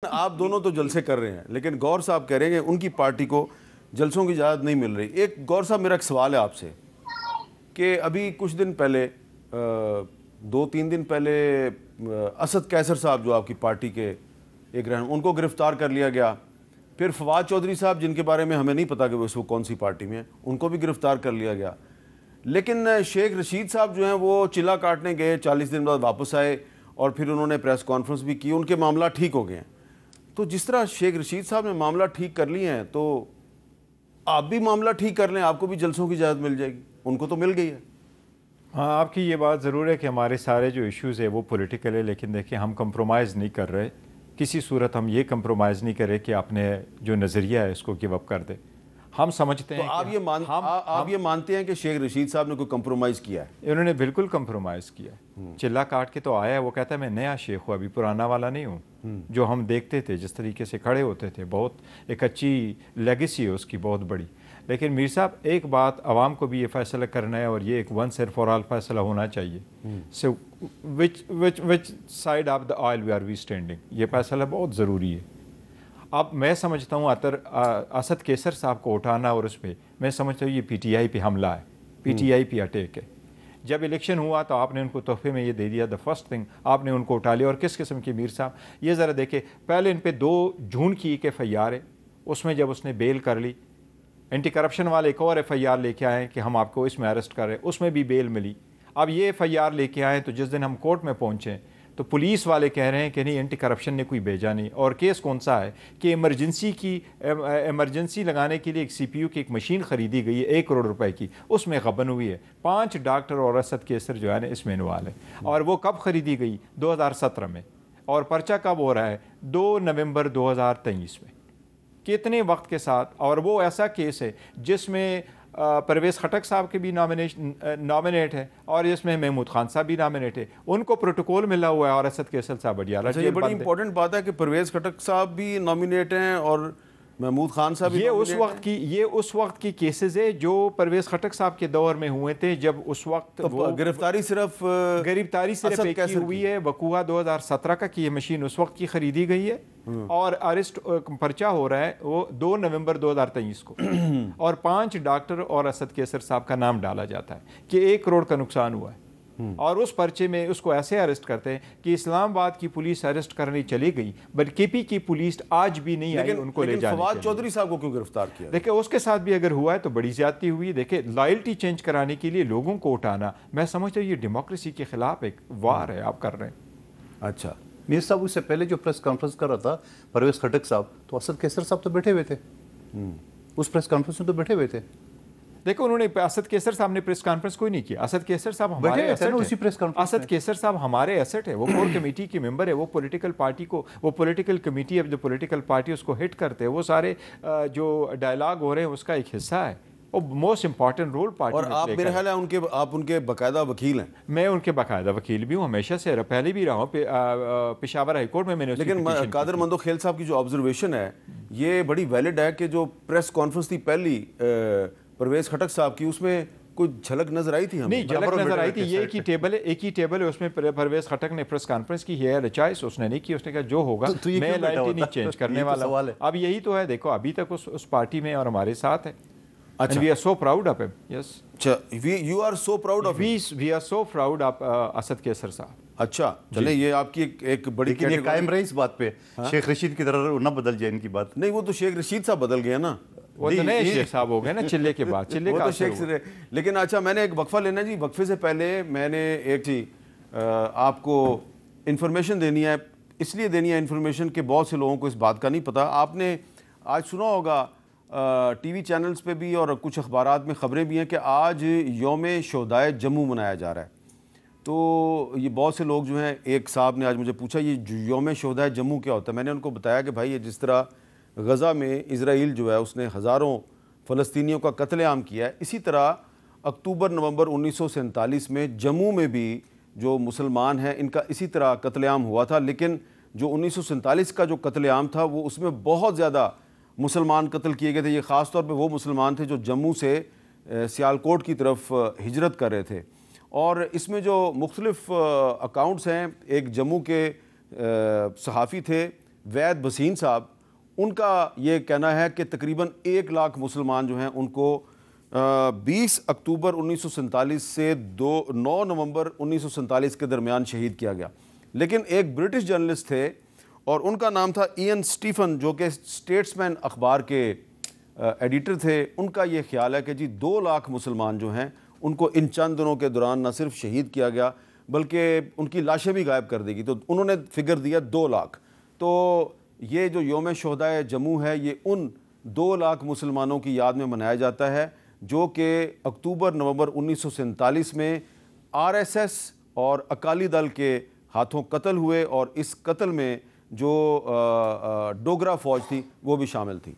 آپ دونوں تو جلسے کر رہے ہیں لیکن گور صاحب کہہ رہے ہیں کہ ان کی پارٹی کو جلسوں کی اجازت نہیں مل رہی. ایک گور صاحب میرا ایک سوال ہے آپ سے کہ ابھی کچھ دن پہلے 2-3 دن پہلے اسد قیصر صاحب جو آپ کی پارٹی کے ایک رہنما ان کو گرفتار کر لیا گیا. پھر فواد چودھری صاحب جن کے بارے میں ہمیں نہیں پتا کہ وہ اس وقت کون سی پارٹی میں ہیں ان کو بھی گرفتار کر لیا گیا. لیکن شیخ رشید صاحب جو ہیں وہ چلا کاٹنے گئے 40 دن بعد واپس آئے اور پھر انہوں نے پریس کانفرنس بھی کی. ان کے معاملہ ٹھیک ہو گئے ہیں. تو جس طرح شیخ رشید صاحب نے معاملہ ٹھیک کر لیے ہیں تو آپ بھی معاملہ ٹھیک کر لیں, آپ کو بھی جلسوں کی اجازت مل جائے گی. ان کو تو مل گئی ہے. ہاں, آپ کی یہ بات ضرور ہے کہ ہمارے سارے جو ایشوز ہیں وہ پولیٹیکل ہے, لیکن دیکھیں ہم کمپرومائز نہیں کر رہے. کسی صورت ہم یہ کمپرومائز نہیں کرے کہ اپنے جو نظریہ ہے اس کو گیو اپ کر دے. ہم سمجھتے ہیں آپ یہ مانتے ہیں کہ شیخ رشید صاحب نے کوئی کمپرومائز کیا ہے؟ انہوں نے بالکل کمپرومائز کیا ہے. چلا کاٹ کے تو آیا ہے, وہ کہتا ہے میں نیا شیخ ہوں, ابھی پرانا والا نہیں ہوں. جو ہم دیکھتے تھے جس طریقے سے کھڑے ہوتے تھے, بہت ایک اچھی لیگیسی ہے اس کی, بہت بڑی. لیکن میر صاحب ایک بات عوام کو بھی یہ فیصلہ کرنا ہے اور یہ ایک ونس اینڈ فار آل فیصلہ ہونا چاہیے. سو which side of the oil we are we standing, یہ فیصلہ بہت ضروری ہے. اب میں سمجھتا ہوں اسد قیصر صاحب کو اٹھانا اور اس پہ میں سمجھتا ہوں یہ پی ٹی آئی پہ حملہ ہے, پی ٹی آئی پہ اٹیک ہے. جب الیکشن ہوا تو آپ نے ان کو تحفے میں یہ دے دیا, دا فرسٹ تھنگ آپ نے ان کو اٹھا لیا. اور کس قسم کی میر صاحب, یہ ذرا دیکھیں پہلے ان پہ 2 جون کی ایک ایف آئی آر ہے, اس میں جب اس نے بیل کر لی, اینٹی کرپشن والے ایک اور ایف آئی آر لے کے آئے کہ ہم آپ کو اس میں اریسٹ کر رہے ہیں, اس میں بھی بیل ملی. اب یہ ایف آئی آر لے کے آئے تو جس دن ہم کورٹ میں پہنچے تو پولیس والے کہہ رہے ہیں کہ نہیں اینٹی کرپشن نے کوئی بھیجا نہیں. اور کیس کون سا ہے کہ ایمرجنسی لگانے کے لیے ایک سی پی یو کی ایک مشین خریدی گئی ہے 1 کروڑ روپے کی, اس میں غبن ہوئی ہے. 5 ڈاکٹر اور اسد قیصر جو ہے نا اس میں انوالو ہے. اور وہ کب خریدی گئی؟ 2017 میں. اور پرچہ کب ہو رہا ہے؟ 2 نومبر 2023 میں. کتنے وقت کے ساتھ. اور وہ ایسا کیس ہے جس میں پرویز خٹک صاحب کے بھی نامنیٹ ہے اور اس میں محمود خان صاحب بھی نامنیٹ ہے. ان کو پروٹوکول ملا ہوا ہے اور اسد قیصر صاحب اڈیالہ. یہ بڑی امپورٹنٹ بات ہے کہ پرویز خٹک صاحب بھی نامنیٹ ہیں اور محمود خان صاحب بھی. یہ اس وقت کی کیسز ہے جو پرویز خٹک صاحب کے دور میں ہوئے تھے, جب اس وقت گرفتاری صرف ایک ہی ہوئی ہے. وقوع 2017 کا کہ یہ مشین اس وقت کی خریدی گئی ہے اور ارسٹ پرچہ ہو رہا ہے وہ 2 نومبر 2023 کو. اور 5 ڈاکٹر اور اسد قیصر صاحب کا نام ڈالا جاتا ہے کہ 1 کروڑ کا نقصان ہوا ہے. اور اس پرچے میں اس کو ایسے اریسٹ کرتے ہیں کہ اسلام آباد کی پولیس اریسٹ کرنے چلی گئی, بٹ کے پی کی پولیس آج بھی نہیں آئی ان کو لے جانے. فواد چودھری صاحب کو کیوں گرفتار کیا؟ دیکھیں اس کے ساتھ بھی اگر ہوا ہے تو بڑی زیادتی ہوئی. دیکھیں لائلٹی چینج کرانے کے لیے لوگوں کو اٹھانا, میں سمجھتا ہوں یہ ڈیموکریسی کے خلاف ایک وار ہے آپ کر رہے ہیں. اچھا میر صاحب, اس سے پہلے جو پریس کانفرنس کر رہا تھا پرویز خٹک صاحب, تو اسد قیصر صاحب تو بیٹھے ہوئے تھے اس پریس کانفرنس میں, تو بیٹھے ہوئے تھے. دیکھو انہوں نے اسد قیصر صاحب نے پریس کانفرنس کوئی نہیں کیا. اسد قیصر صاحب ہمارے اسد قیصر صاحب ہمارے ایسٹ ہے, وہ کور کمیٹی کے ممبر ہے, وہ پولیٹیکل پارٹی کو, وہ political committee of the political party اس کو ہٹ کرتے ہیں. وہ سارے جو ڈائلاگ ہو رہے ہیں اس کا ایک حصہ ہے, وہ موسٹ امپورٹنٹ رول پارٹی. اور آپ میرے خیال ہے آپ ان کے باقاعدہ وکیل ہیں. میں ان کے باقاعدہ وکیل بھی ہوں, ہمیشہ سے, پہلے بھی رہا ہوں پشاور ہائی کورٹ میں نے. لیکن قادر مندوخیل صاحب کی جو آبزرویشن ہے یہ بڑی ویلڈ ہے کہ جو پریس کانفرنس تھی پہلی پرویز خٹک صاحب کی, اس میں کوئی جھلک نظر آئی تھی؟ نہیں جھلک نظر آئی تھی. یہ ایک ہی ٹیبل ہے, اس میں پرویز خٹک نے پریس کانفرنس کی ہے چوائس, اس نے نہیں کی. اس نے کہا جو ہوگا, میں لائلٹی نہیں چینج کرنے والا. اب یہی تو ہے, دیکھو ابھی تک اس پارٹی میں اور ہمارے ساتھ ہے. اچھا, we are so proud of him. Yes. اچھا, you are so proud of him. We are so proud of Asad قیصر صاحب. اچھا چلیں, یہ آپ کی ایک بڑی لیکن قائم رہی اس بات پہ, شیخ رشید کی طرح نہ بدل جائے ان کی بات. نہیں, وہ تو شیخ رشید صاحب بدل گئے نا, وہ تو نئے شیخ صاحب ہو گئے نا چلے کے بعد. چلے کا شیخ سے. لیکن اچھا میں نے ایک وقفہ لینا جی. وقفے سے پہلے میں نے ایک آپ کو انفارمیشن دینی ہے, اس لیے دینی ہے انفارمیشن کہ بہت سے لوگوں کو اس بات کا نہیں پتا. آپ نے آج سنا ہوگا ٹی وی چینلز پہ بھی اور کچھ اخبارات میں خبریں بھی ہیں کہ آج یوم شہدائے جموں منایا جا رہا ہے. تو یہ بہت سے لوگ جو ہیں, ایک صاحب نے آج مجھے پوچھا یہ یوم شہدائے جموں کیا ہوتا ہے. میں نے ان کو بتایا کہ بھائی یہ جس طرح غزہ میں اسرائیل جو ہے اس نے ہزاروں فلسطینیوں کا قتل عام کیا ہے, اسی طرح اکتوبر نومبر 1947 میں جموں میں بھی جو مسلمان ہیں ان کا اسی طرح قتل عام ہوا تھا. لیکن جو 1947 کا جو قتل عام تھا وہ اس میں بہت زیادہ مسلمان قتل کیے گئے تھے. یہ خاص طور پہ وہ مسلمان تھے جو جموں سے سیالکوٹ کی طرف ہجرت کر رہے تھے. اور اس میں جو مختلف اکاؤنٹس ہیں, ایک جموں کے صحافی تھے وید بھسین صاحب، ان کا یہ کہنا ہے کہ تقریباً 1 لاکھ مسلمان جو ہیں ان کو 20 اکتوبر 1947 سے 9 نومبر 1947 کے درمیان شہید کیا گیا. لیکن ایک برٹش جرنلسٹ تھے اور ان کا نام تھا ایئن سٹیفن، جو کہ سٹیٹسمین اخبار کے ایڈیٹر تھے. ان کا یہ خیال ہے کہ جی 2 لاکھ مسلمان جو ہیں ان کو ان چند دنوں کے دوران نہ صرف شہید کیا گیا بلکہ ان کی لاشیں بھی غائب کر دی گئی. تو انہوں نے فگر دیا 2 لاکھ. تو یہ جو یوم شہدائے جموں ہے یہ ان 2 لاکھ مسلمانوں کی یاد میں منایا جاتا ہے جو کہ اکتوبر نومبر 1947 میں RSS اور اکالی دل کے ہاتھوں قتل ہوئے، اور اس قتل میں جو ڈوگرا فوج تھی وہ بھی شامل تھی.